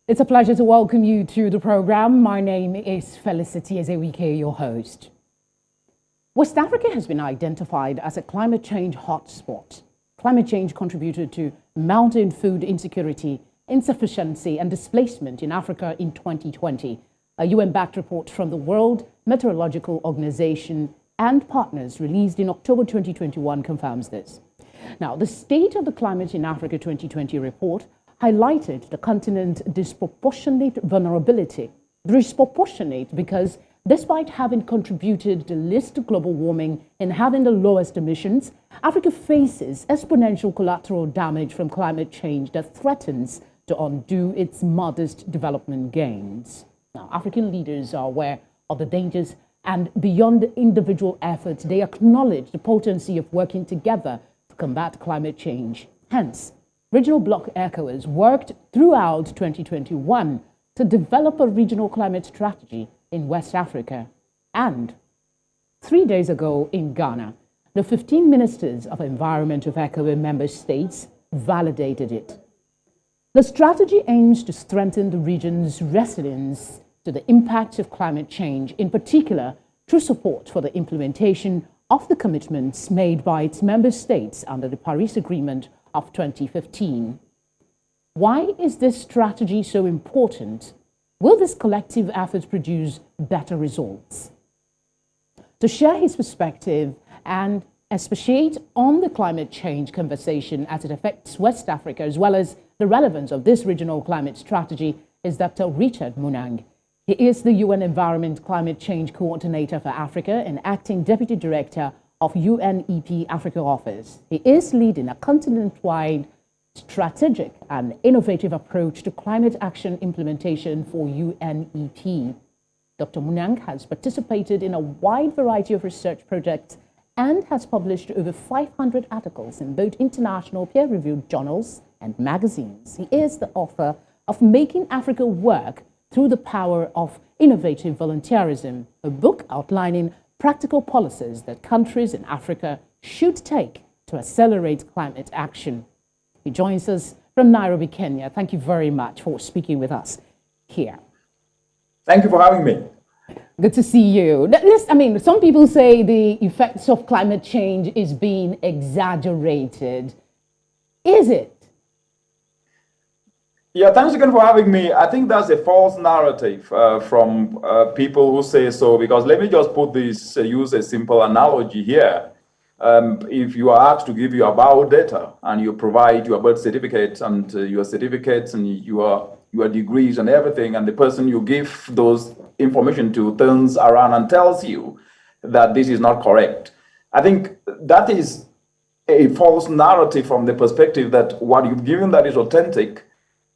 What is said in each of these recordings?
It's a pleasure to welcome you to the program. My name is Felicity Ezewike, your host. West Africa has been identified as a climate change hotspot. Climate change contributed to mounting food insecurity, insufficiency, and displacement in Africa in 2020. A UN-backed report from the World Meteorological Organization and partners released in October 2021 confirms this. Now, the State of the Climate in Africa 2020 report highlighted the continent's disproportionate vulnerability. Disproportionate because despite having contributed the least to global warming and having the lowest emissions, Africa faces exponential collateral damage from climate change that threatens to undo its modest development gains. Now, African leaders are aware of the dangers, and beyond individual efforts, they acknowledge the potency of working together to combat climate change. Hence, regional bloc Ecowas worked throughout 2021 to develop a regional climate strategy in West Africa. And 3 days ago in Ghana, the 15 ministers of environment of Ecowas member states validated it. The strategy aims to strengthen the region's resilience to the impacts of climate change, in particular through support for the implementation of the commitments made by its member states under the Paris Agreement of 2015. Why is this strategy so important? Will this collective effort produce better results? To share his perspective and expatiate on the climate change conversation as it affects West Africa, as well as the relevance of this regional climate strategy, is Dr. Richard Munang. He is the UN Environment Climate Change Coordinator for Africa and Acting Deputy Director of UNEP Africa Office. He is leading a continent-wide strategic and innovative approach to climate action implementation for UNEP. Dr. Munang has participated in a wide variety of research projects and has published over 500 articles in both international peer-reviewed journals and magazines. He is the author of Making Africa Work Through the Power of Innovative Volunteerism, a book outlining practical policies that countries in Africa should take to accelerate climate action. He joins us from Nairobi, Kenya. Thank you very much for speaking with us here. Thank you for having me. Good to see you. Some people say the effects of climate change is being exaggerated. Is it? Yeah, thanks again for having me. I think that's a false narrative from people who say so, because let me just put this, use a simple analogy here. If you are asked to give your biodata and you provide your birth certificates and your certificates and your degrees and everything, and the person you give those information to turns around and tells you that this is not correct, I think that is a false narrative from the perspective that what you've given that is authentic,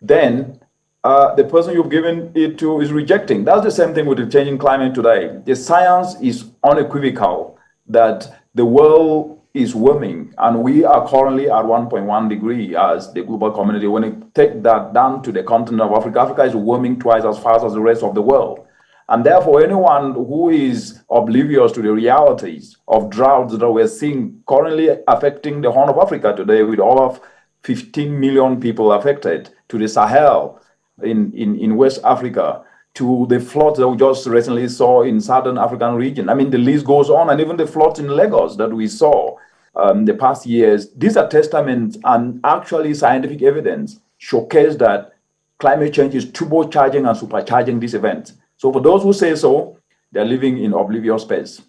then the person you've given it to is rejecting. That's the same thing with the changing climate today. The science is unequivocal that the world is warming, and we are currently at 1.1 degree as the global community. When you take that down to the continent of Africa, Africa is warming twice as fast as the rest of the world. And therefore, anyone who is oblivious to the realities of droughts that we're seeing currently affecting the Horn of Africa today, with all of 15 million people affected, to the Sahel in West Africa, to the floods that we just recently saw in Southern African region. I mean, the list goes on, and even the floods in Lagos that we saw the past years. These are testaments and actually scientific evidence showcase that climate change is turbocharging and supercharging these events. So for those who say so, they're living in oblivious space.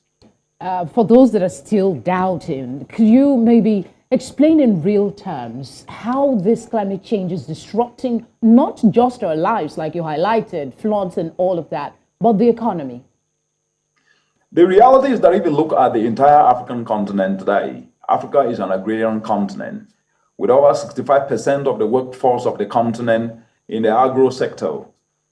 For those that are still doubting, could you maybe explain in real terms how this climate change is disrupting not just our lives, like you highlighted, floods and all of that, but the economy? The reality is that if you look at the entire African continent today, Africa is an agrarian continent with over 65% of the workforce of the continent in the agro sector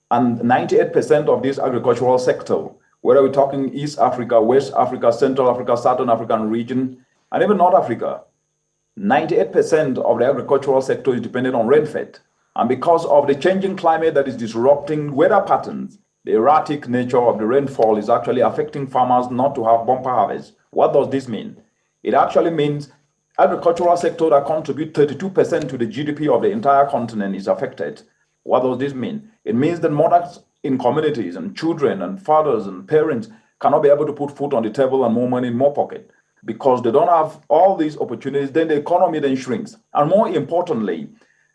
and 98% of this agricultural sector, whether we're talking East Africa, West Africa, Central Africa, Southern African region, and even North Africa. 98% of the agricultural sector is dependent on rainfed. And because of the changing climate that is disrupting weather patterns, the erratic nature of the rainfall is actually affecting farmers not to have bumper harvests. What does this mean? It actually means agricultural sector that contribute 32% to the GDP of the entire continent is affected. What does this mean? It means that mothers in communities and children and fathers and parents cannot be able to put food on the table and more money in more pocket because they don't have all these opportunities. Then the economy then shrinks. And more importantly,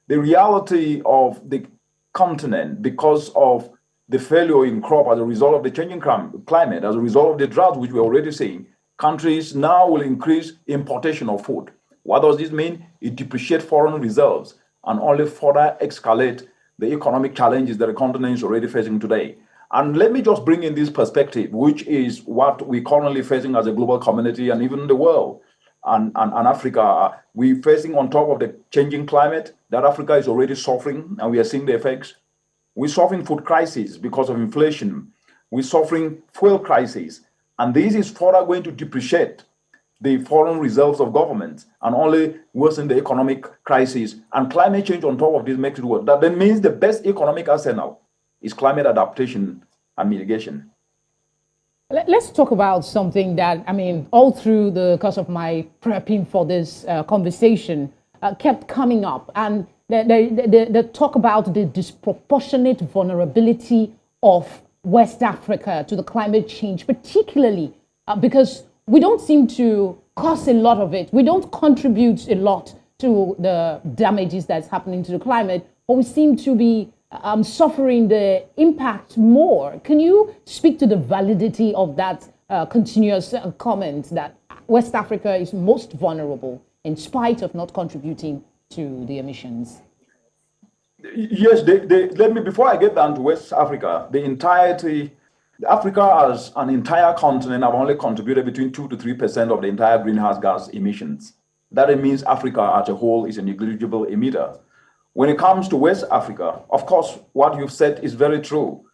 the reality of the continent, because of the failure in crop as a result of the changing climate, as a result of the drought, which we're already seeing, countries now will increase importation of food. What does this mean? It depreciates foreign reserves and only further escalate the economic challenges that the continent is already facing today. And let me just bring in this perspective, which is what we're currently facing as a global community and even the world and Africa. We're facing on top of the changing climate that Africa is already suffering, and we are seeing the effects. We're suffering food crisis because of inflation. We're suffering fuel crisis. And this is further going to depreciate the foreign reserves of governments and only worsen the economic crisis. And climate change on top of this makes it worse. That then means the best economic arsenal is climate adaptation and mitigation. Let's talk about something that, I mean, all through the course of my prepping for this conversation kept coming up. And the talk about the disproportionate vulnerability of West Africa to the climate change, particularly because we don't seem to cause a lot of it. We don't contribute a lot to the damages that's happening to the climate, but we seem to be suffering the impact more. Can you speak to the validity of that continuous comment that West Africa is most vulnerable in spite of not contributing to the emissions? Yes, let me, before I get down to West Africa, Africa as an entire continent have only contributed between 2 to 3% of the entire greenhouse gas emissions. That means Africa as a whole is a negligible emitter. When it comes to West Africa, of course, what you've said is very true.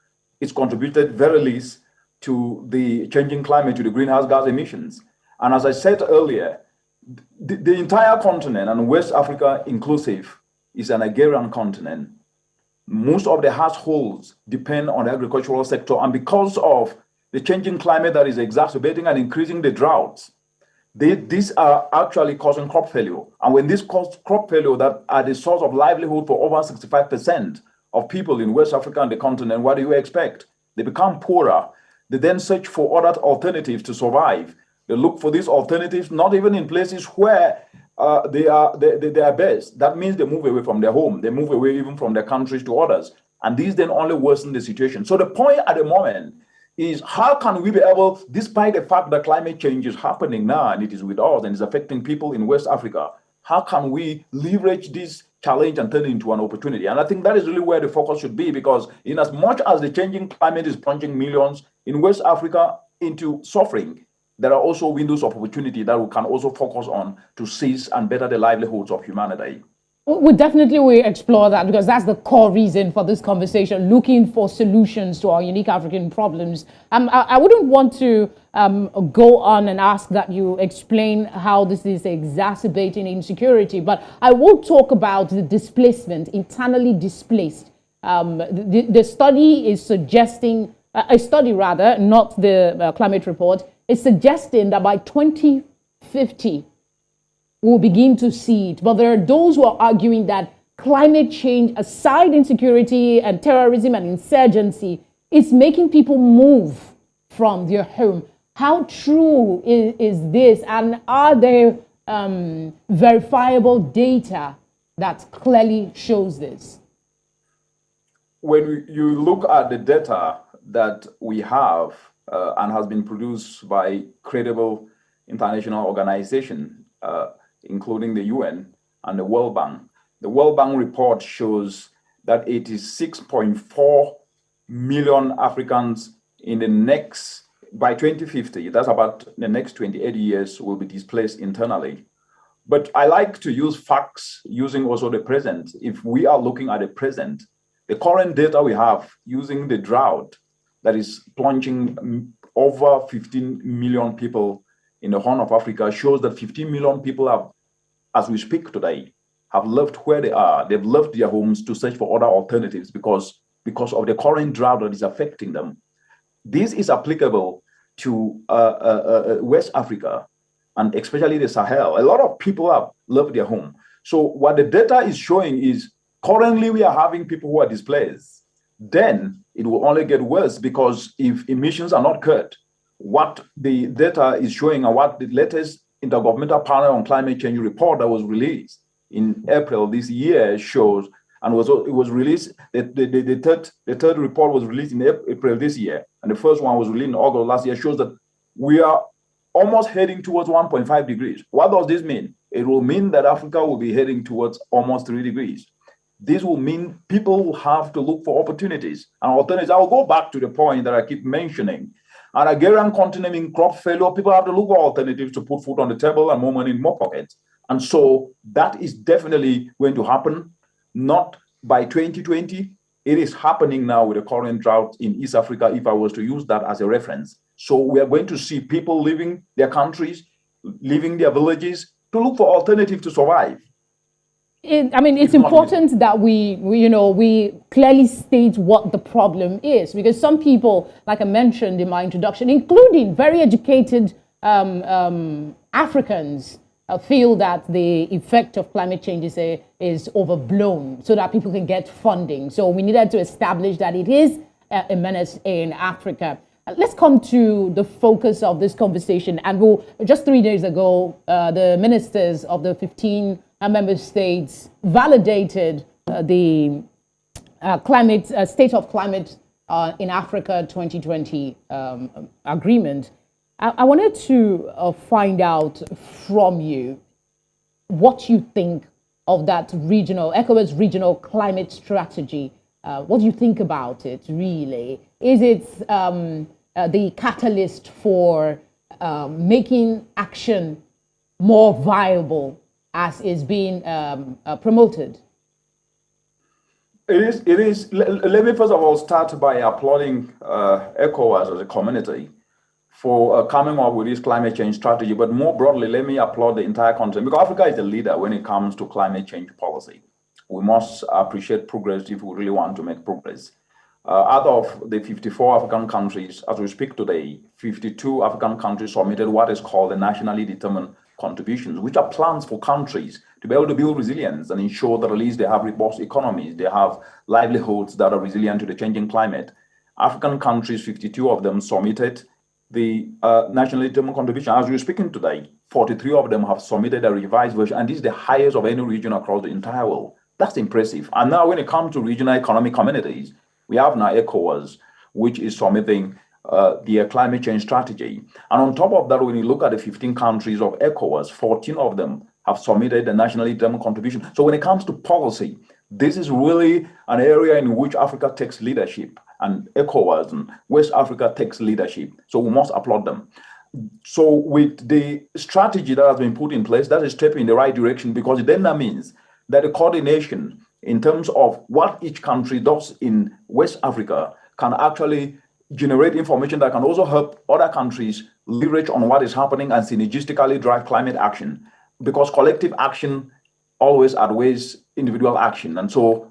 It's contributed very least to the changing climate, to the greenhouse gas emissions. And as I said earlier, the entire continent, and West Africa inclusive, is an agrarian continent. Most of the households depend on the agricultural sector, and because of the changing climate that is exacerbating and increasing the droughts, these are actually causing crop failure. And when this causes crop failure that are the source of livelihood for over 65% of people in West Africa and the continent, what do you expect? They become poorer. They then search for other alternatives to survive. They look for these alternatives, not even in places where they are best. That means they move away from their home. They move away even from their countries to others. And these then only worsen the situation. So the point at the moment is how can we be able, despite the fact that climate change is happening now and it is with us and is affecting people in West Africa, how can we leverage this challenge and turn it into an opportunity? And I think that is really where the focus should be, because in as much as the changing climate is plunging millions in West Africa into suffering, there are also windows of opportunity that we can also focus on to seize and better the livelihoods of humanity. We definitely explore that, because that's the core reason for this conversation, looking for solutions to our unique African problems. I wouldn't want to go on and ask that you explain how this is exacerbating insecurity, but I will talk about the displacement, internally displaced. The study is suggesting, not the climate report, is suggesting that by 2050, we'll begin to see it. But there are those who are arguing that climate change, aside insecurity and terrorism and insurgency, is making people move from their home. How true is this? And are there verifiable data that clearly shows this? When you look at the data that we have and has been produced by credible international organizations, including the UN and the World Bank. The World Bank report shows that 86.4 million Africans by 2050, that's about the next 28 years, will be displaced internally. But I like to use facts using also the present. If we are looking at the present, the current data we have using the drought that is plunging over 15 million people in the Horn of Africa shows that 15 million people have, as we speak today, have left where they are. They've left their homes to search for other alternatives because of the current drought that is affecting them. This is applicable to West Africa and especially the Sahel. A lot of people have left their home. So what the data is showing is Currently, we are having people who are displaced. Then it will only get worse, because if emissions are not cut, what the data is showing and what the latest Intergovernmental Panel on Climate Change report that was released in April this year shows, and it was released, the third report was released in April this year, and the first one was released in August last year, shows that we are almost heading towards 1.5 degrees. What does this mean? It will mean that Africa will be heading towards almost 3 degrees. This will mean people will have to look for opportunities and alternatives. I will go back to the point that I keep mentioning. An agrarian continent in crop failure, people have to look for alternatives to put food on the table and more money in more pockets. And so that is definitely going to happen, not by 2020. It is happening now with the current drought in East Africa, if I was to use that as a reference. So we are going to see people leaving their countries, leaving their villages to look for alternatives to survive. It's important that we clearly state what the problem is, because some people, like I mentioned in my introduction, including very educated Africans, feel that the effect of climate change is overblown, so that people can get funding. So we needed to establish that it is a menace in Africa. Let's come to the focus of this conversation. And just 3 days ago, the ministers of the 15 member states validated the State of Climate in Africa 2020 agreement. I wanted to find out from you what you think of that Ecowas regional climate strategy. What do you think about it, really? Is it the catalyst for making action more viable, as is being promoted? It is. Let me first of all start by applauding ECOWAS as a community for coming up with this climate change strategy. But more broadly, let me applaud the entire continent, because Africa is the leader when it comes to climate change policy. We must appreciate progress if we really want to make progress. Out of the 54 African countries, as we speak today, 52 African countries submitted what is called the nationally determined contributions, which are plans for countries to be able to build resilience and ensure that at least they have robust economies, they have livelihoods that are resilient to the changing climate. African countries, 52 of them, submitted the nationally determined contribution. As we're speaking today, 43 of them have submitted a revised version, and this is the highest of any region across the entire world. That's impressive. And now when it comes to regional economic communities, we have now ECOWAS, which is submitting their climate change strategy. And on top of that, when you look at the 15 countries of ECOWAS, 14 of them have submitted the nationally determined contribution. So when it comes to policy, this is really an area in which Africa takes leadership, and ECOWAS and West Africa takes leadership. So we must applaud them. So with the strategy that has been put in place, that is a step in the right direction, because then that means that the coordination in terms of what each country does in West Africa can actually generate information that can also help other countries leverage on what is happening and synergistically drive climate action, because collective action always outweighs individual action. And so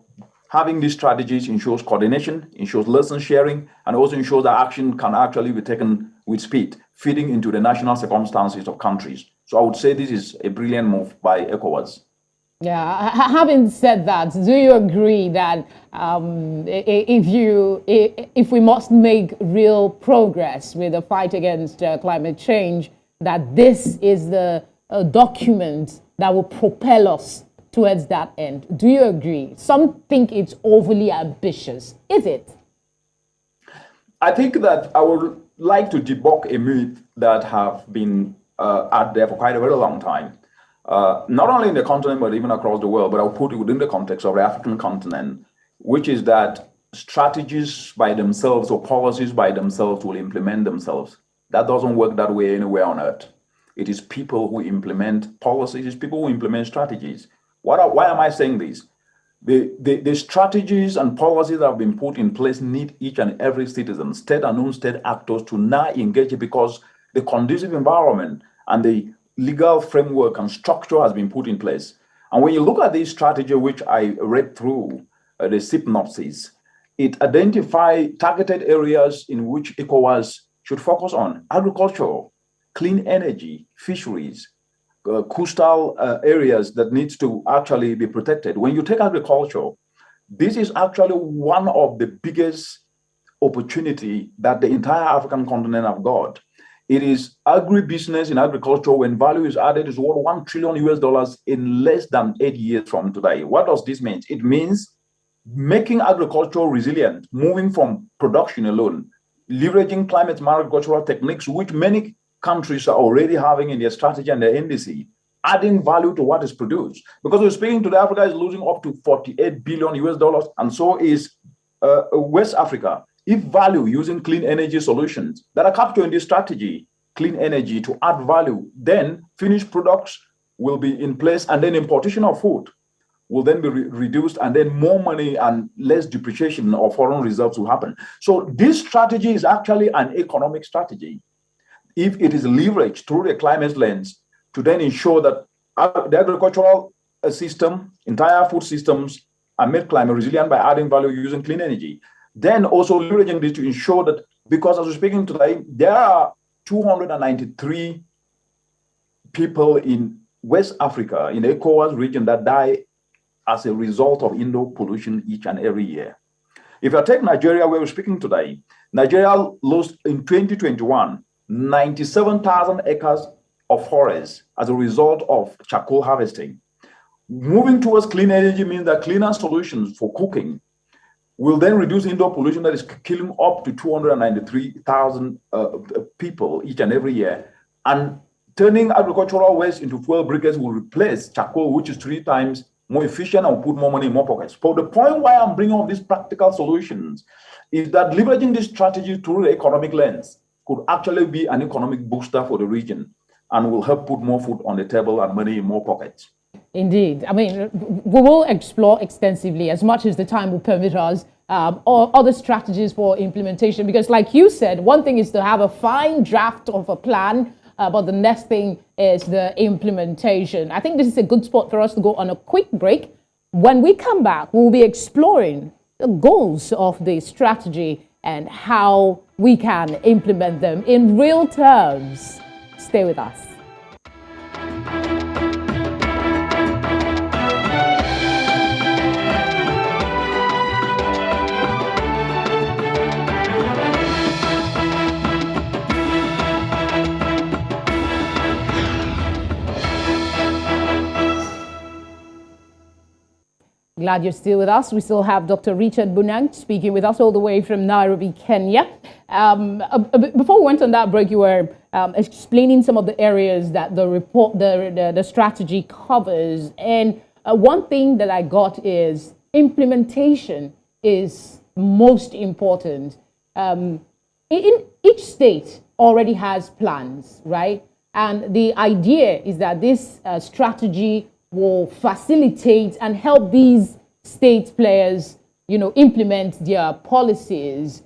having these strategies ensures coordination, ensures lesson sharing, and also ensures that action can actually be taken with speed, fitting into the national circumstances of countries. So I would say this is a brilliant move by ECOWAS. Yeah, having said that, do you agree that if we must make real progress with the fight against climate change, that this is the document that will propel us towards that end? Do you agree? Some think it's overly ambitious. Is it? I think that I would like to debunk a myth that have been out there for quite a very long time. Not only in the continent, but even across the world, but I'll put it within the context of the African continent, which is that strategies by themselves or policies by themselves will implement themselves. That doesn't work that way anywhere on earth. It is people who implement policies, it's people who implement strategies. Why am I saying this? The strategies and policies that have been put in place need each and every citizen, state and non-state actors, to now engage, because the conducive environment and the legal framework and structure has been put in place. And when you look at this strategy, which I read through the synopsis, it identifies targeted areas in which ECOWAS should focus on: agriculture, clean energy, fisheries, coastal areas that needs to actually be protected. When you take agriculture, This is actually one of the biggest opportunity that the entire African continent have got. It is agribusiness in agriculture. When value is added, is worth $1 trillion US in less than 8 years from today. What does this mean? It means making agriculture resilient, moving from production alone, leveraging climate smart agricultural techniques, which many countries are already having in their strategy and their NDC, adding value to what is produced. Because we're speaking today, Africa is losing up to $48 billion US, and so is West Africa. If value using clean energy solutions that are captured in this strategy, clean energy to add value, then finished products will be in place, and then importation of food will then be reduced, and then more money and less depreciation of foreign reserves will happen. So this strategy is actually an economic strategy. If it is leveraged through the climate lens to then ensure that the agricultural system, entire food systems are made climate resilient by adding value using clean energy. Then also leveraging this to ensure that, because as we're speaking today, there are 293 people in West Africa, in the Ecowas region, that die as a result of indoor pollution each and every year. If you take Nigeria, where we're speaking today, Nigeria lost in 2021 97,000 acres of forest as a result of charcoal harvesting. Moving towards clean energy means that cleaner solutions for cooking will then reduce indoor pollution that is killing up to 293,000 people each and every year. And turning agricultural waste into fuel briquettes will replace charcoal, which is 3 times more efficient and put more money in more pockets. But the point why I'm bringing up these practical solutions is that leveraging this strategy through the economic lens could actually be an economic booster for the region and will help put more food on the table and money in more pockets. Indeed. I mean, we will explore extensively, as much as the time will permit us, or other strategies for implementation. Because like you said, one thing is to have a fine draft of a plan, but the next thing is the implementation. I think this is a good spot for us to go on a quick break. When we come back, we'll be exploring the goals of the strategy and how we can implement them in real terms. Stay with us. Glad you're still with us. We still have Dr. Richard Munang speaking with us all the way from Nairobi, Kenya. Before we went on that break, you were explaining some of the areas that the report, the strategy covers. And one thing that I got is implementation is most important. In each state already has plans, right? And the idea is that this strategy will facilitate and help these state players, implement their policies.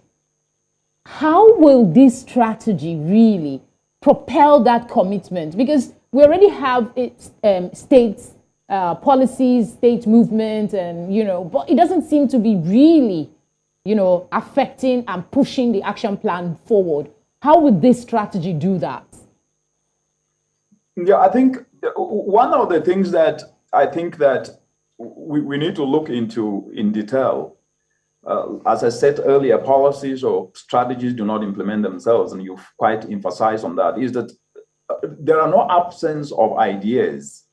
How will this strategy really propel that commitment? Because we already have state policies, state movement, and, but it doesn't seem to be really, affecting and pushing the action plan forward. How would this strategy do that? Yeah, I think one of the things that I think that we need to look into in detail, as I said earlier, policies or strategies do not implement themselves, and you've quite emphasized on that, is that there are no absence of ideas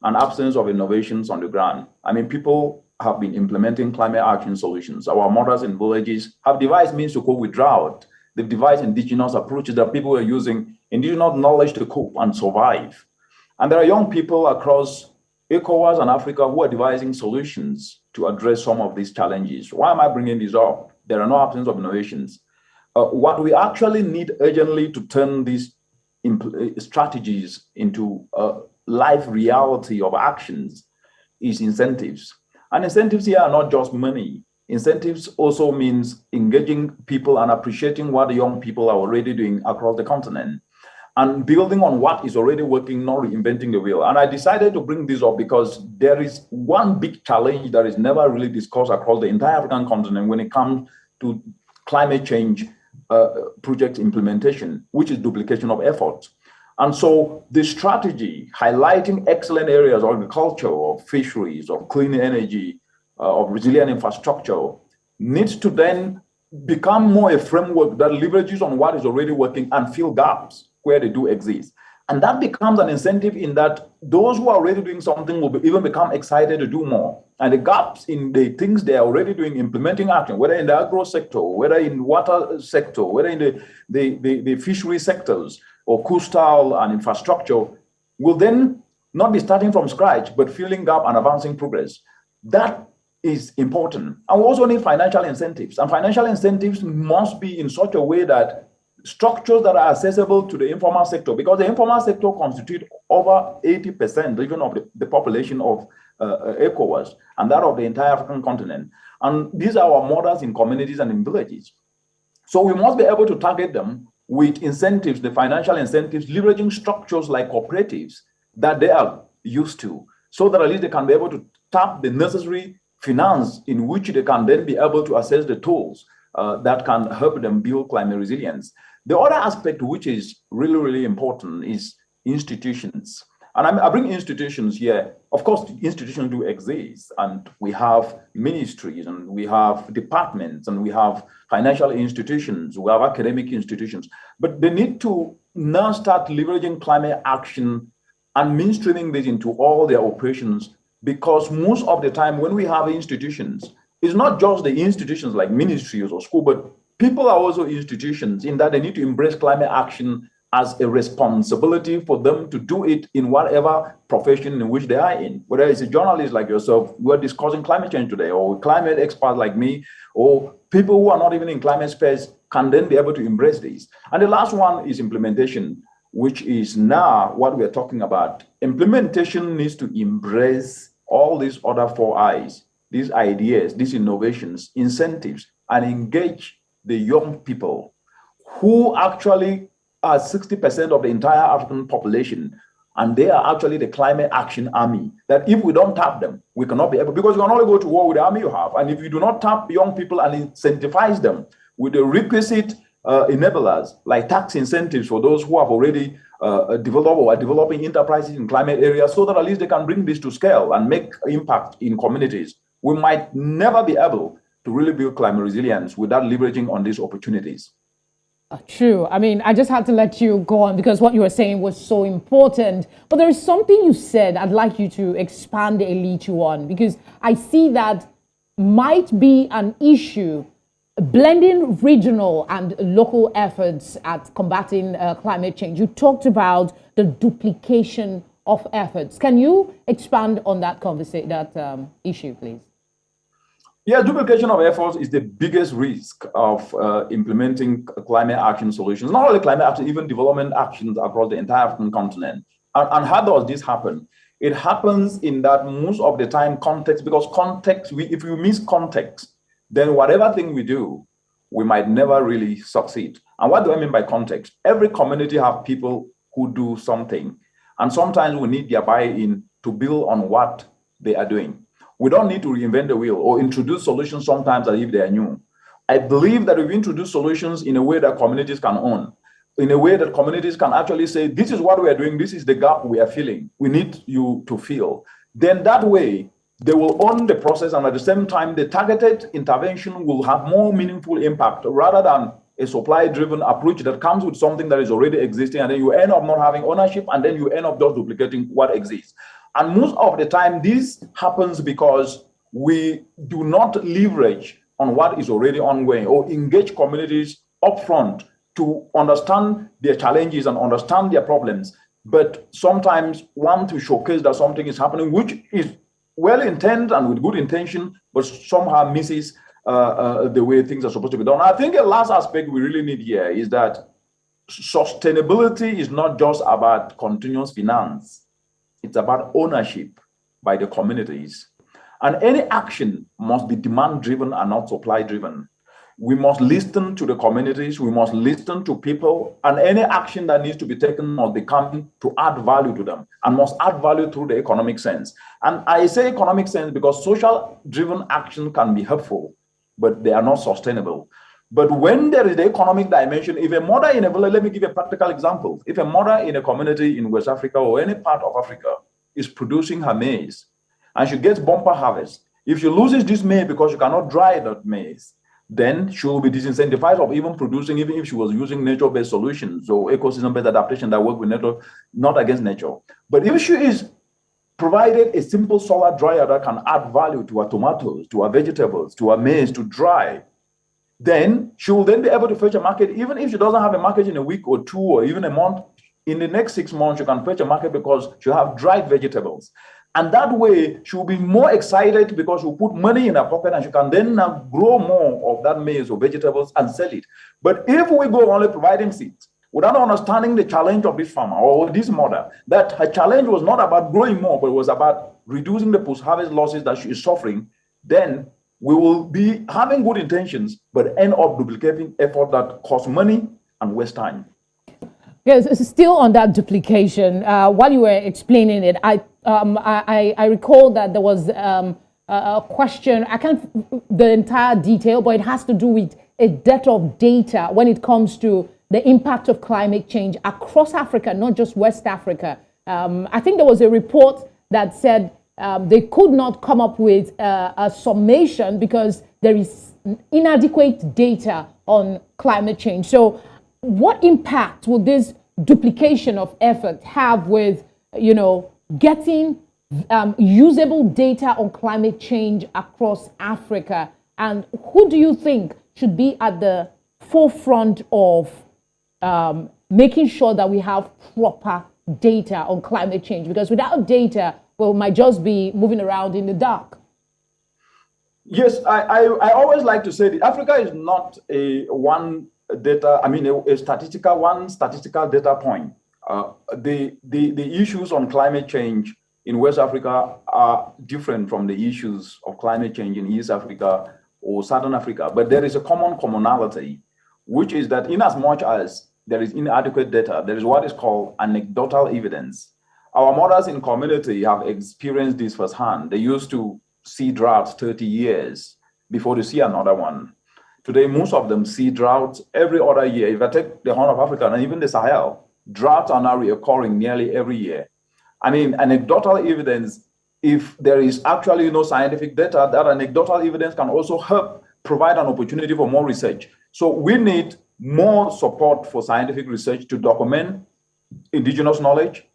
and absence of innovations on the ground. I mean, people have been implementing climate action solutions. Our mothers in villages have devised means to cope with drought. They've devised indigenous approaches that people are using indigenous knowledge to cope and survive. And there are young people across Ecowas and Africa who are devising solutions to address some of these challenges. Why am I bringing this up? There are no absence of innovations. What we actually need urgently to turn these strategies into a life reality of actions is incentives. And incentives here are not just money. Incentives also means engaging people and appreciating what the young people are already doing across the continent, and building on what is already working, not reinventing the wheel. And I decided to bring this up because there is one big challenge that is never really discussed across the entire African continent when it comes to climate change project implementation, which is duplication of effort. And so the strategy highlighting excellent areas of agriculture, of fisheries, of clean energy, of resilient infrastructure needs to then become more a framework that leverages on what is already working and fill gaps where they do exist. And that becomes an incentive in that those who are already doing something will even become excited to do more. And the gaps in the things they are already doing, implementing action, whether in the agro sector, whether in water sector, whether in the fishery sectors or coastal and infrastructure, will then not be starting from scratch, but filling gap and advancing progress. That is important. And we also need financial incentives. And financial incentives must be in such a way that structures that are accessible to the informal sector, because the informal sector constitutes over 80% even of the population of Ecowas and that of the entire African continent. And these are our mothers in communities and in villages. So we must be able to target them with incentives, the financial incentives, leveraging structures like cooperatives that they are used to, so that at least they can be able to tap the necessary finance in which they can then be able to access the tools that can help them build climate resilience. The other aspect which is really, really important is institutions. And I bring institutions here. Of course, institutions do exist, and we have ministries, and we have departments, and we have financial institutions, we have academic institutions. But they need to now start leveraging climate action and mainstreaming this into all their operations, because most of the time when we have institutions, it's not just the institutions like ministries or school, but people are also institutions in that they need to embrace climate action as a responsibility for them to do it in whatever profession in which they are in. Whether it's a journalist like yourself, we're discussing climate change today, or a climate expert like me, or people who are not even in climate space can then be able to embrace this. And the last one is implementation, which is now what we're talking about. Implementation needs to embrace all these other 4 I's, these ideas, these innovations, incentives, and engage the young people who actually are 60% of the entire African population. And they are actually the climate action army, that if we don't tap them, we cannot be able, because you can only go to war with the army you have. And if you do not tap young people and incentivize them with the requisite enablers, like tax incentives for those who have already developed or are developing enterprises in climate areas, so that at least they can bring this to scale and make impact in communities, we might never be able to really build climate resilience without leveraging on these opportunities. True. I mean, I just had to let you go on because what you were saying was so important. But there is something you said I'd like you to expand a little on, because I see that might be an issue, blending regional and local efforts at combating climate change. You talked about the duplication of efforts. Can you expand on that issue, please? Yeah, duplication of efforts is the biggest risk of implementing climate action solutions. Not only climate action, even development actions across the entire African continent. And how does this happen? It happens in that most of the time context, because context, if you miss context, then whatever thing we do, we might never really succeed. And what do I mean by context? Every community have people who do something. And sometimes we need their buy-in to build on what they are doing. We don't need to reinvent the wheel or introduce solutions sometimes as if they are new. I believe that if we introduce solutions in a way that communities can own, in a way that communities can actually say, this is what we are doing, this is the gap we are filling, we need you to fill, then that way they will own the process, and at the same time, the targeted intervention will have more meaningful impact rather than a supply-driven approach that comes with something that is already existing, and then you end up not having ownership, and then you end up just duplicating what exists. And most of the time, this happens because we do not leverage on what is already ongoing or engage communities upfront to understand their challenges and understand their problems, but sometimes want to showcase that something is happening, which is well-intended and with good intention, but somehow misses the way things are supposed to be done. I think the last aspect we really need here is that sustainability is not just about continuous finance. It's about ownership by the communities. And any action must be demand-driven and not supply-driven. We must listen to the communities, we must listen to people, and any action that needs to be taken must be coming to add value to them and must add value through the economic sense. And I say economic sense because social-driven action can be helpful, but they are not sustainable. But when there is the economic dimension, if a mother in a village, let me give a practical example. If a mother in a community in West Africa or any part of Africa is producing her maize and she gets bumper harvest, If she loses this maize because she cannot dry that maize, then she will be disincentivized of even producing, even if she was using nature-based solutions or ecosystem-based adaptation that work with nature, not against nature. But if she is provided a simple solar dryer that can add value to her tomatoes, to her vegetables, to her maize to dry, then she will then be able to fetch a market, even if she doesn't have a market in a week or two or even a month. In the next 6 months, she can fetch a market because she'll have dried vegetables. And that way, she will be more excited because she'll put money in her pocket and she can then now grow more of that maize or vegetables and sell it. But if we go only providing seeds, without understanding the challenge of this farmer or this mother, that her challenge was not about growing more, but it was about reducing the post-harvest losses that she is suffering, then we will be having good intentions, but end up duplicating effort that costs money and waste time. Yes, still on that duplication, while you were explaining it, I recall that there was a question, I can't the entire detail, but it has to do with a debt of data when it comes to the impact of climate change across Africa, not just West Africa. I think there was a report that said they could not come up with a summation because there is inadequate data on climate change. So what impact will this duplication of effort have with, getting usable data on climate change across Africa? And who do you think should be at the forefront of making sure that we have proper data on climate change? Because without data, we might just be moving around in the dark. Yes, I always like to say that Africa is not a statistical data point. The issues on climate change in West Africa are different from the issues of climate change in East Africa or Southern Africa. But there is a commonality, which is that in as much as there is inadequate data, there is what is called anecdotal evidence. Our mothers in community have experienced this firsthand. They used to see droughts 30 years before they see another one. Today, most of them see droughts every other year. If I take the Horn of Africa and even the Sahel, droughts are now reoccurring nearly every year. I mean, anecdotal evidence, if there is actually no scientific data, that anecdotal evidence can also help provide an opportunity for more research. So we need more support for scientific research to document indigenous knowledge,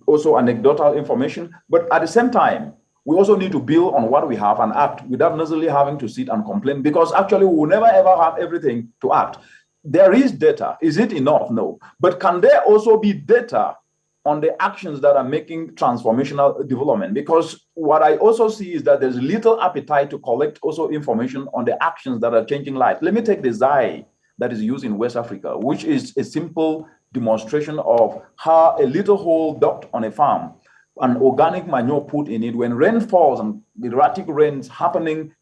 also anecdotal information, but at the same time, we also need to build on what we have and act without necessarily having to sit and complain, because actually we will never ever have everything to act. There is data. Is it enough? No. But can there also be data on the actions that are making transformational development? Because what I also see is that there's little appetite to collect also information on the actions that are changing life. Let me take the Zai that is used in West Africa, which is a simple demonstration of how a little hole dug on a farm, an organic manure put in it, when rain falls and erratic rains happening,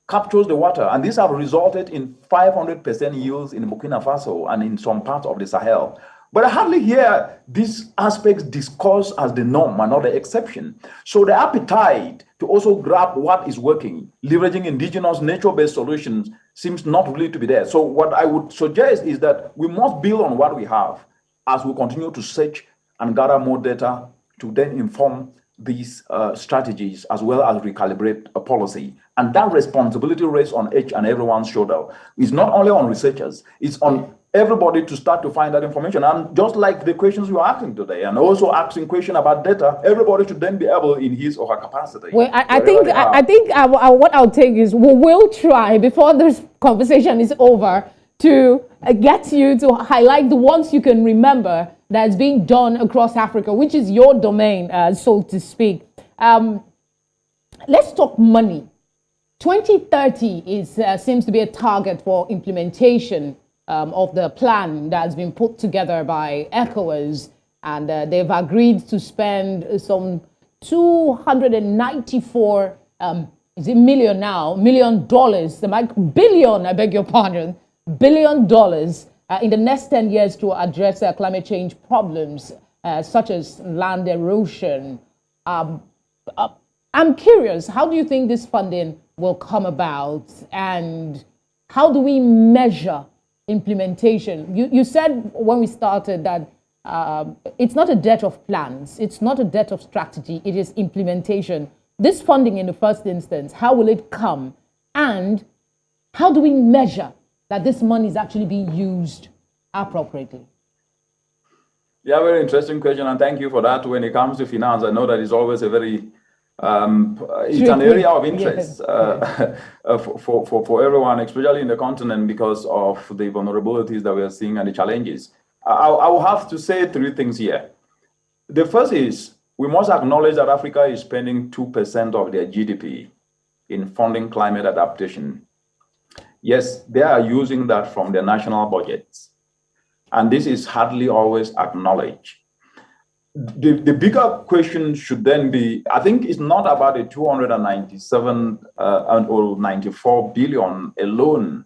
captures the water. And these have resulted in 500% yields in Burkina Faso and in some parts of the Sahel. But I hardly hear these aspects discussed as the norm and not the exception. So the appetite to also grab what is working, leveraging indigenous nature-based solutions, seems not really to be there. So what I would suggest is that we must build on what we have as we continue to search and gather more data to then inform these strategies as well as recalibrate a policy. And that responsibility rests on each and everyone's shoulder. It's not only on researchers, it's on everybody to start to find that information. And just like the questions you are asking today, and also asking questions about data, everybody should then be able in his or her capacity. Well, I think what I'll take is we will try before this conversation is over to get you to highlight the ones you can remember that's being done across Africa, which is your domain, so to speak. Let's talk money. 2030 seems to be a target for implementation of the plan that's been put together by Ecowas, and they've agreed to spend some $294 million dollars, billion, I beg your pardon, $1 billion in the next 10 years to address climate change problems such as land erosion. I'm curious, how do you think this funding will come about, and how do we measure implementation? You said when we started that it's not a debt of plans, it's not a debt of strategy, it is implementation. this funding in the first instance, how will it come? And how do we measure that this money is actually being used appropriately? Yeah, very interesting question, and thank you for that. When it comes to finance, I know that it's always a very it's an area of interest for everyone, especially in the continent, because of the vulnerabilities that we are seeing and the challenges. I will have to say three things here. The first is we must acknowledge that Africa is spending 2% of their GDP in funding climate adaptation. Yes, they are using that from their national budgets, and this is hardly always acknowledged. The bigger question should then be, I think it's not about the 297 or 94 billion alone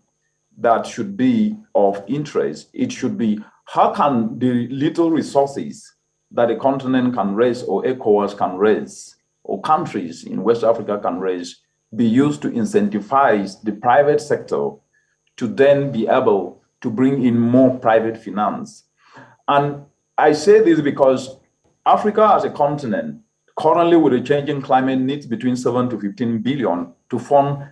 that should be of interest. It should be, how can the little resources that the continent can raise, or Ecowas can raise, or countries in West Africa can raise, be used to incentivize the private sector to then be able to bring in more private finance. And I say this because Africa as a continent, currently with a changing climate, needs between 7 to 15 billion to fund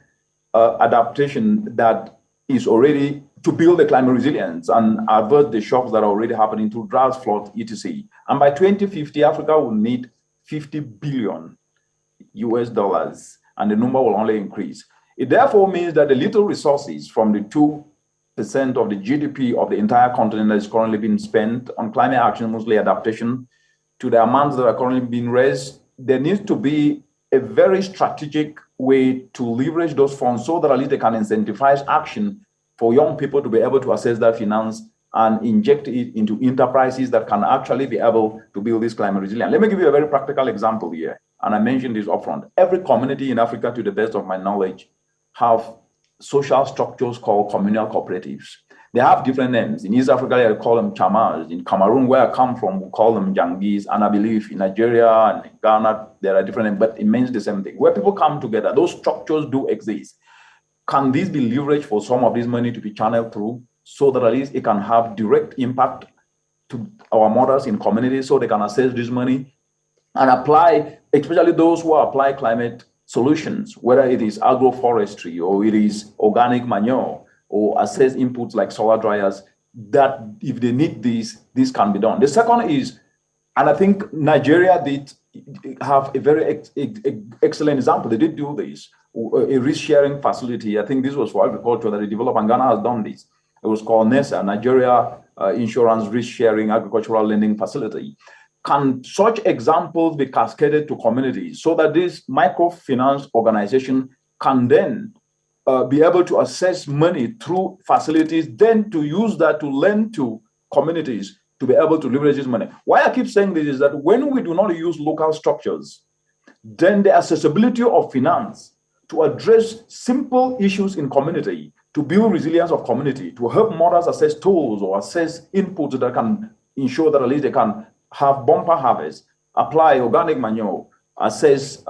adaptation that is already to build the climate resilience and avert the shocks that are already happening through droughts, floods, etc. And by 2050, Africa will need 50 billion US dollars, and the number will only increase. It therefore means that the little resources from the 2% of the GDP of the entire continent that is currently being spent on climate action, mostly adaptation, to the amounts that are currently being raised, there needs to be a very strategic way to leverage those funds so that at least they can incentivize action for young people to be able to access that finance and inject it into enterprises that can actually be able to build this climate resilience. Let me give you a very practical example here, and I mentioned this upfront. Every community in Africa, to the best of my knowledge, have social structures called communal cooperatives. They have different names. In East Africa, they call them chamas. In Cameroon, where I come from, we call them jangis. And I believe in Nigeria and in Ghana, there are different names, but it means the same thing. Where people come together, those structures do exist. Can this be leveraged for some of this money to be channeled through so that at least it can have direct impact to our mothers in communities so they can access this money and apply, especially those who apply climate solutions, whether it is agroforestry or it is organic manure, or access inputs like solar dryers, that if they need this can be done. The second is, and I think Nigeria did have a very excellent example. They did do this, a risk sharing facility. I think this was for agriculture that they developed, and Ghana has done this. It was called NESA, Nigeria Insurance Risk Sharing Agricultural Lending Facility. Can such examples be cascaded to communities so that this microfinance organization can then be able to access money through facilities, then to use that to lend to communities to be able to leverage this money? Why I keep saying this is that when we do not use local structures, then the accessibility of finance to address simple issues in community, to build resilience of community, to help mothers access tools or access inputs that can ensure that at least they can have bumper harvest, apply organic manure, access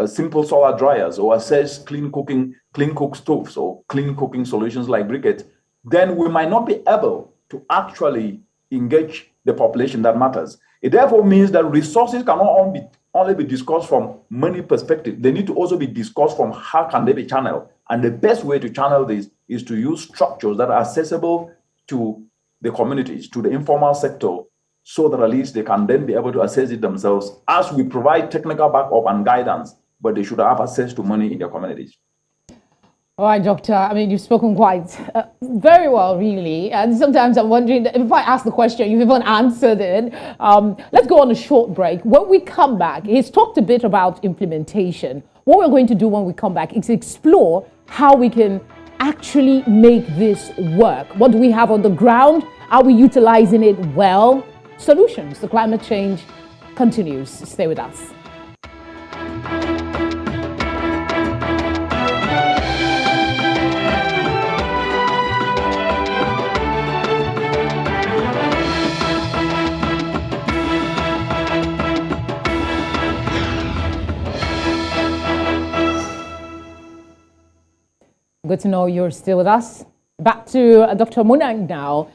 simple solar dryers, or access clean cook stoves or clean cooking solutions like briquettes, then we might not be able to actually engage the population that matters. It therefore means that resources cannot only be discussed from money perspective. They need to also be discussed from how can they be channeled. And the best way to channel this is to use structures that are accessible to the communities, to the informal sector, so that at least they can then be able to access it themselves as we provide technical backup and guidance, but they should have access to money in their communities. All right, Doctor. I mean, you've spoken quite very well, really. And sometimes I'm wondering if I ask the question, you've even answered it. Let's go on a short break. When we come back, he's talked a bit about implementation. What we're going to do when we come back is explore how we can actually make this work. What do we have on the ground? Are we utilizing it well? Solutions to climate change continues. Stay with us. Good to know you're still with us. Back to Dr. Munang now.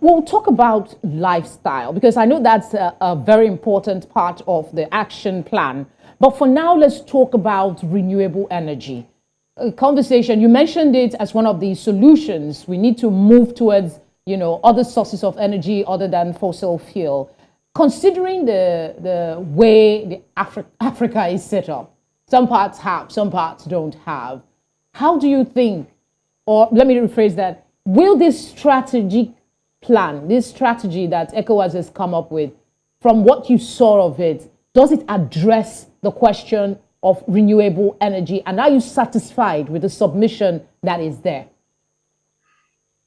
We'll talk about lifestyle, because I know that's a very important part of the action plan. But for now, let's talk about renewable energy. Conversation, you mentioned it as one of the solutions. We need to move towards, other sources of energy other than fossil fuel. Considering the way Africa is set up, some parts have, some parts don't have. How do you think, or let me rephrase that, will this strategic plan, this strategy that ECOWAS has come up with, from what you saw of it, does it address the question of renewable energy? And are you satisfied with the submission that is there?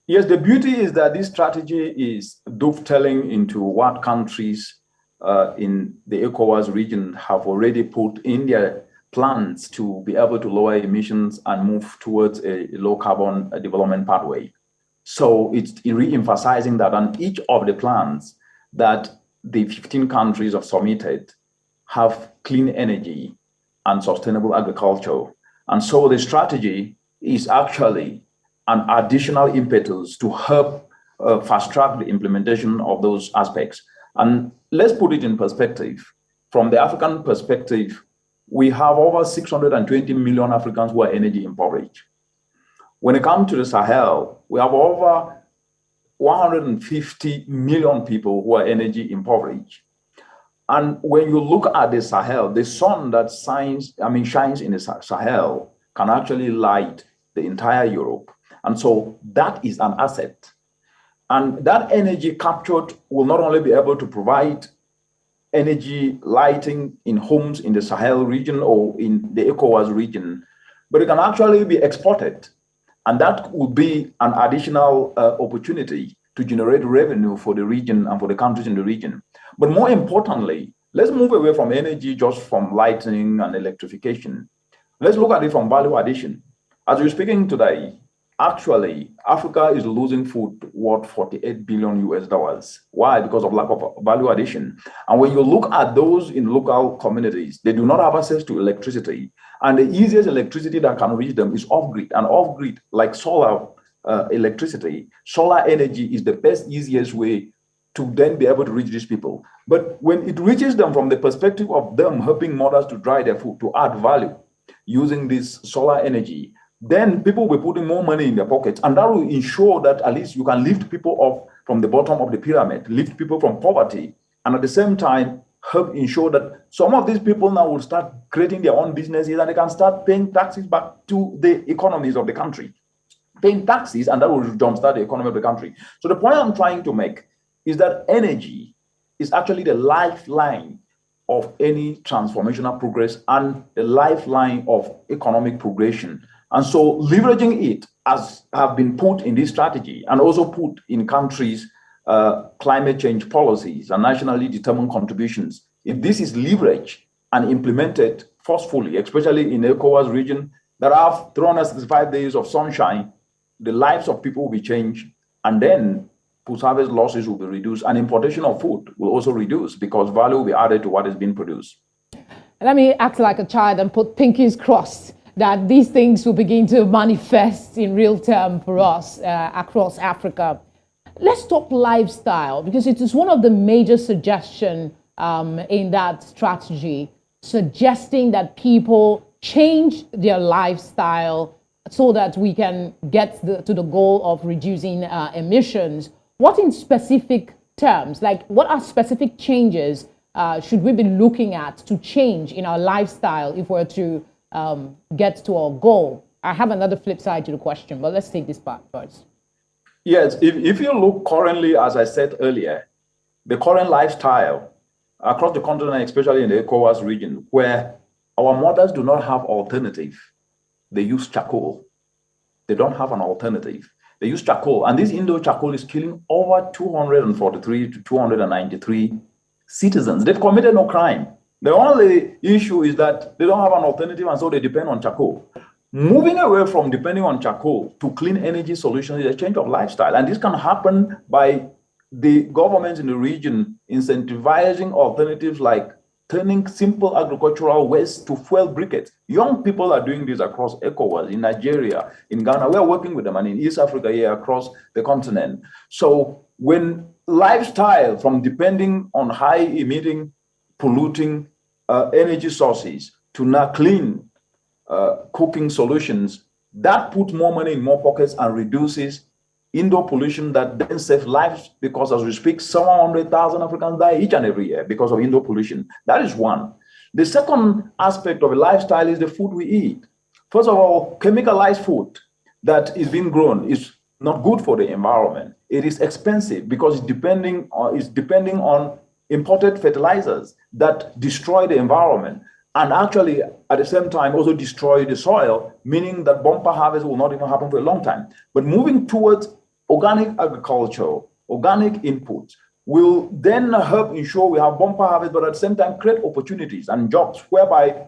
Yes, the beauty is that this strategy is dovetailing into what countries in the Ecowas region have already put in their plans to be able to lower emissions and move towards a low carbon development pathway. So it's re-emphasizing that on each of the plans that the 15 countries have submitted have clean energy and sustainable agriculture. And so the strategy is actually an additional impetus to help fast track the implementation of those aspects. And let's put it in perspective. From the African perspective, we have over 620 million Africans who are energy impoverished. When it comes to the Sahel, we have over 150 million people who are energy impoverished. And when you look at the Sahel, the sun that shines in the Sahel can actually light the entire Europe. And so that is an asset. And that energy captured will not only be able to provide energy lighting in homes in the Sahel region or in the ECOWAS region, but it can actually be exported. And that would be an additional opportunity to generate revenue for the region and for the countries in the region. But more importantly, let's move away from energy just from lighting and electrification. Let's look at it from value addition. As we're speaking today, actually, Africa is losing food worth 48 billion US dollars. Why? Because of lack of value addition. And when you look at those in local communities, they do not have access to electricity. And the easiest electricity that can reach them is off-grid. And off-grid, like solar electricity, solar energy is the best, easiest way to then be able to reach these people. But when it reaches them from the perspective of them helping mothers to dry their food, to add value using this solar energy, then people will be putting more money in their pockets. And that will ensure that at least you can lift people up from the bottom of the pyramid, lift people from poverty, and at the same time, help ensure that some of these people now will start creating their own businesses and they can start paying taxes back to the economies of the country. Paying taxes, and that will jumpstart the economy of the country. So the point I'm trying to make is that energy is actually the lifeline of any transformational progress and the lifeline of economic progression. And so leveraging it, as have been put in this strategy and also put in countries' climate change policies and nationally determined contributions, if this is leveraged and implemented forcefully, especially in the ECOWAS region that have 365 days of sunshine, the lives of people will be changed, and then post-harvest losses will be reduced, and importation of food will also reduce because value will be added to what is being produced. Let me act like a child and put pinkies crossed that these things will begin to manifest in real time for us across Africa. Let's talk lifestyle, because it is one of the major suggestions in that strategy, suggesting that people change their lifestyle so that we can get to the goal of reducing emissions. What in specific terms, like what are specific changes should we be looking at to change in our lifestyle if we're to get to our goal? I have another flip side to the question, but let's take this part first. Yes, if you look currently, as I said earlier, the current lifestyle across the continent, especially in the ECOWAS region, where our mothers do not have alternative, they use charcoal. They don't have an alternative. They use charcoal, and this indoor charcoal is killing over 243 to 293 citizens. They've committed no crime. The only issue is that they don't have an alternative, and so they depend on charcoal. Moving away from depending on charcoal to clean energy solutions is a change of lifestyle. And this can happen by the governments in the region incentivizing alternatives like turning simple agricultural waste to fuel briquettes. Young people are doing this across ECOWAS, in Nigeria, in Ghana. We are working with them, and in East Africa here across the continent. So when lifestyle from depending on high emitting, polluting energy sources to now clean cooking solutions, that puts more money in more pockets and reduces indoor pollution that then saves lives, because as we speak, 700,000 Africans die each and every year because of indoor pollution. That is one. The second aspect of a lifestyle is the food we eat. First of all, chemicalized food that is being grown is not good for the environment. It is expensive because it's depending on imported fertilizers that destroy the environment and actually at the same time also destroy the soil, meaning that bumper harvest will not even happen for a long time. But moving towards organic agriculture, organic inputs, will then help ensure we have bumper harvest, but at the same time create opportunities and jobs whereby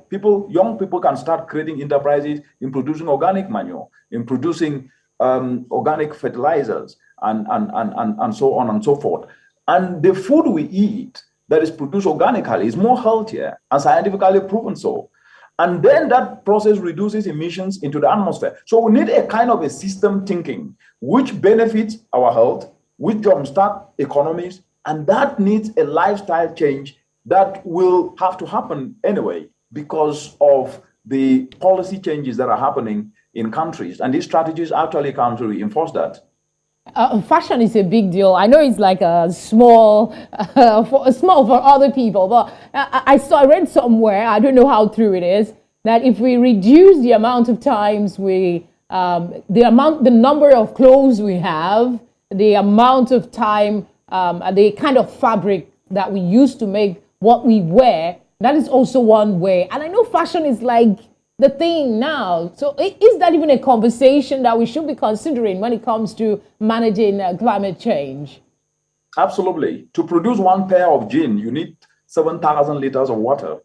young people can start creating enterprises in producing organic manure, in producing organic fertilizers, and so on and so forth. And the food we eat that is produced organically is more healthier and scientifically proven so. And then that process reduces emissions into the atmosphere. So we need a kind of a system thinking which benefits our health, which jumpstart economies, and that needs a lifestyle change that will have to happen anyway because of the policy changes that are happening in countries. And these strategies actually come to reinforce that. Fashion is a big deal. I know it's like a small for other people, but I read somewhere, I don't know how true it is, that if we reduce the amount of times the number of clothes we have, the amount of time, the kind of fabric that we use to make what we wear, that is also one way. And I know fashion is like the thing now. So is that even a conversation that we should be considering when it comes to managing climate change? Absolutely. To produce one pair of jeans, you need 7,000 liters of water.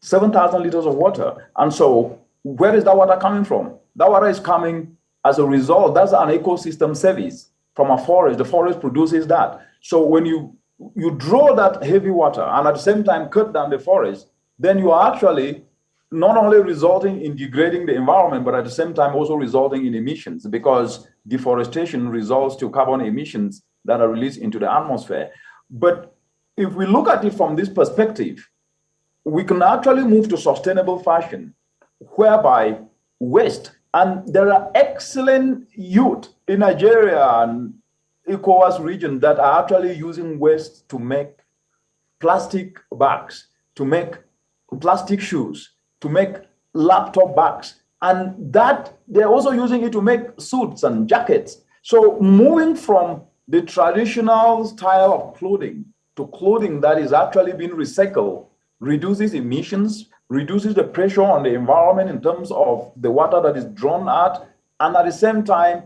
7,000 liters of water. And so where is that water coming from? That water is coming as a result. That's an ecosystem service from a forest. The forest produces that. So when you draw that heavy water and at the same time cut down the forest, then you are actually not only resulting in degrading the environment, but at the same time also resulting in emissions, because deforestation results to carbon emissions that are released into the atmosphere. But if we look at it from this perspective, we can actually move to sustainable fashion, whereby waste, and there are excellent youth in Nigeria and Ecowas region that are actually using waste to make plastic bags, to make plastic shoes, to make laptop bags, and that they're also using it to make suits and jackets. So moving from the traditional style of clothing to clothing that is actually being recycled reduces emissions, reduces the pressure on the environment in terms of the water that is drawn out, and at the same time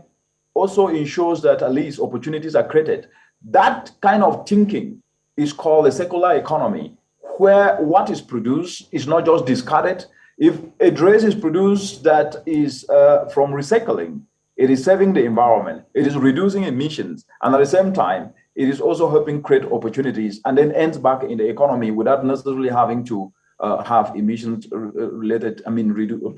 also ensures that at least opportunities are created. That kind of thinking is called a circular economy, where what is produced is not just discarded. If a dress is produced that is from recycling, it is saving the environment, it is reducing emissions, and at the same time, it is also helping create opportunities and then ends back in the economy without necessarily having to have emissions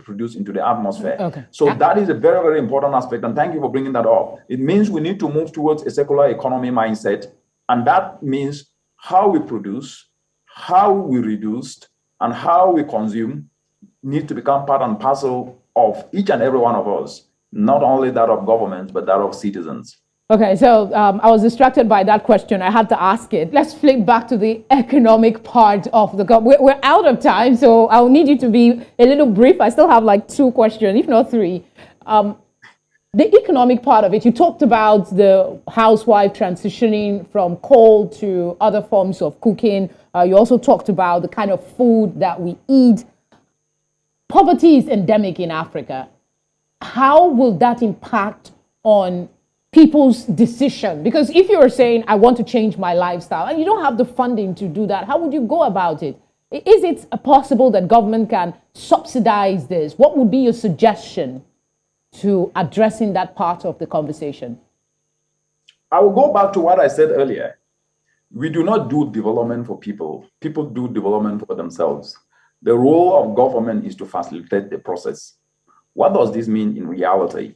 produced into the atmosphere. Okay. So that is a very, very important aspect, and thank you for bringing that up. It means we need to move towards a circular economy mindset, and that means how we produce, how we reduce, and how we consume need to become part and parcel of each and every one of us, not only that of governments, but that of citizens. Okay, so I was distracted by that question. I had to ask it. Let's flip back to the economic part of the we're out of time, so I'll need you to be a little brief. I still have like 2 questions, if not 3. The economic part of it, you talked about the housewife transitioning from coal to other forms of cooking. You also talked about the kind of food that we eat. Poverty is endemic in Africa. How will that impact on people's decision? Because if you're saying, I want to change my lifestyle, and you don't have the funding to do that, how would you go about it? Is it possible that government can subsidize this? What would be your suggestion to addressing that part of the conversation? I will go back to what I said earlier. We do not do development for people. People do development for themselves. The role of government is to facilitate the process. What does this mean in reality?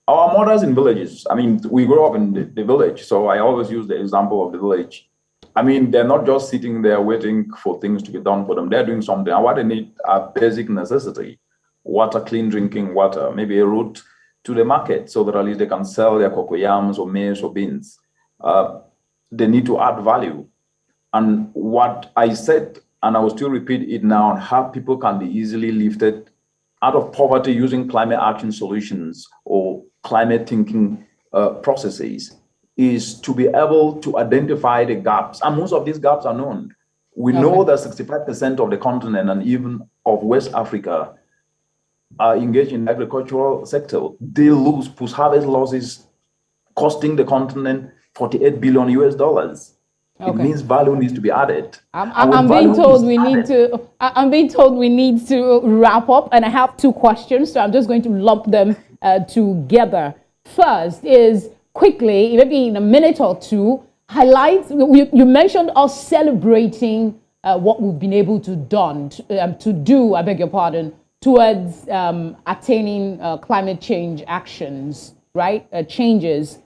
Our mothers in villages, we grew up in the village, so I always use the example of the village. I mean, they're not just sitting there waiting for things to be done for them. They're doing something. And what they need are basic necessity: water, clean drinking water, maybe a route to the market so that at least they can sell their cocoyams or maize or beans. They need to add value. And what I said, and I will still repeat it now, on how people can be easily lifted out of poverty using climate action solutions or climate thinking processes, is to be able to identify the gaps. And most of these gaps are known. We know that 65% of the continent and even of West Africa are engaged in the agricultural sector. They lose post-harvest losses costing the continent $48 billion US. It means value needs to be added. I'm being told we need to. I'm being told we need to wrap up, and I have two questions, so I'm just going to lump them together. First is quickly, maybe in a minute or two, highlight. You mentioned us celebrating what we've been able to do. I beg your pardon, towards attaining climate change actions, right? Changes.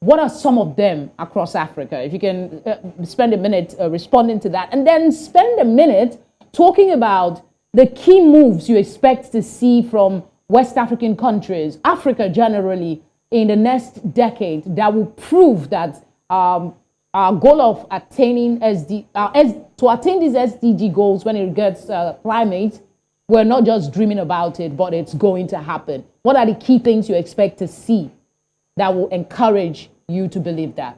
What are some of them across Africa? If you can spend a minute responding to that, and then spend a minute talking about the key moves you expect to see from West African countries, Africa generally, in the next decade that will prove that our goal of attaining to attain these SDG goals when it regards climate, we're not just dreaming about it, but it's going to happen. What are the key things you expect to see that will encourage you to believe that?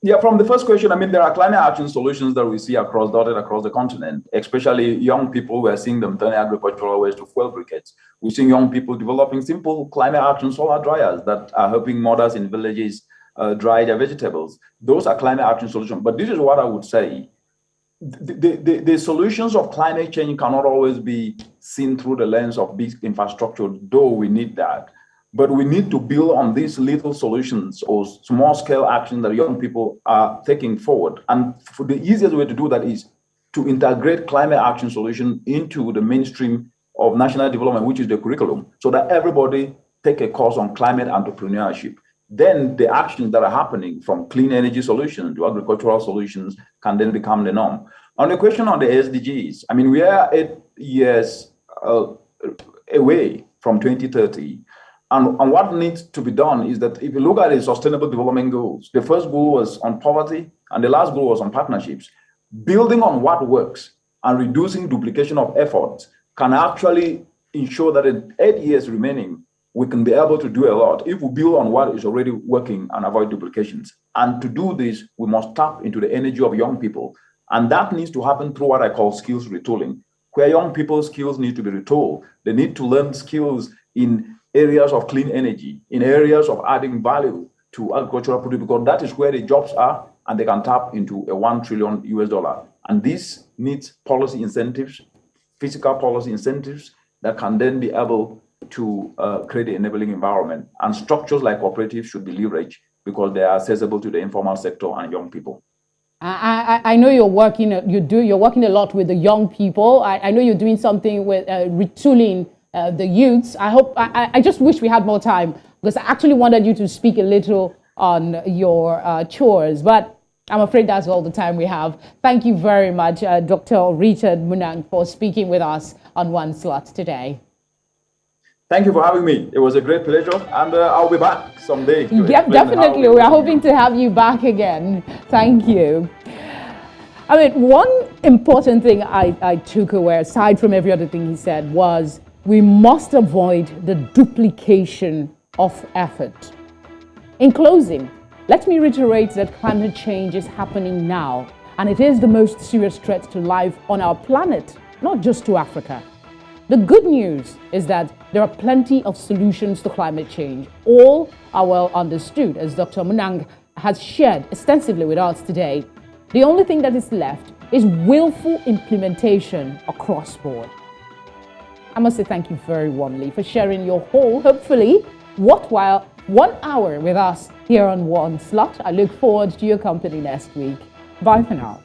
Yeah, from the first question, I mean, there are climate action solutions that we see dotted across the continent, especially young people. We're seeing them turning agricultural waste to fuel briquettes. We're seeing young people developing simple climate action solar dryers that are helping mothers in villages dry their vegetables. Those are climate action solutions. But this is what I would say. The solutions of climate change cannot always be seen through the lens of big infrastructure, though we need that. But we need to build on these little solutions or small scale action that young people are taking forward. And for the easiest way to do that is to integrate climate action solution into the mainstream of national development, which is the curriculum, so that everybody take a course on climate entrepreneurship. Then the actions that are happening from clean energy solutions to agricultural solutions can then become the norm. On the question on the SDGs, I mean, we are 8 years away from 2030. And what needs to be done is that if you look at the Sustainable Development Goals, the first goal was on poverty and the last goal was on partnerships. Building on what works and reducing duplication of efforts can actually ensure that in 8 years remaining, we can be able to do a lot if we build on what is already working and avoid duplications. And to do this, we must tap into the energy of young people. And that needs to happen through what I call skills retooling, where young people's skills need to be retooled. They need to learn skills in areas of clean energy, in areas of adding value to agricultural produce, because that is where the jobs are, and they can tap into a $1 trillion US. And this needs policy incentives, physical policy incentives that can then be able to create an enabling environment. And structures like cooperatives should be leveraged because they are accessible to the informal sector and young people. I know you're working a lot with the young people. I know you're doing something with retooling the youths. I just wish we had more time, because I actually wanted you to speak a little on your chores, but I'm afraid that's all the time we have. Thank you very much, Dr. Richard Munang, for speaking with us on One Slot today. Thank you for having me. It was a great pleasure, and I'll be back someday. Yep, definitely. We are hoping to have you back again. Thank you. I mean, one important thing I took away, aside from every other thing he said, was we must avoid the duplication of effort. In closing, let me reiterate that climate change is happening now, and it is the most serious threat to life on our planet, not just to Africa. The good news is that there are plenty of solutions to climate change. All are well understood, as Dr. Munang has shared extensively with us today. The only thing that is left is willful implementation across board. I must say thank you very warmly for sharing your whole, hopefully, worthwhile 1 hour with us here on One Slot. I look forward to your company next week. Bye for now.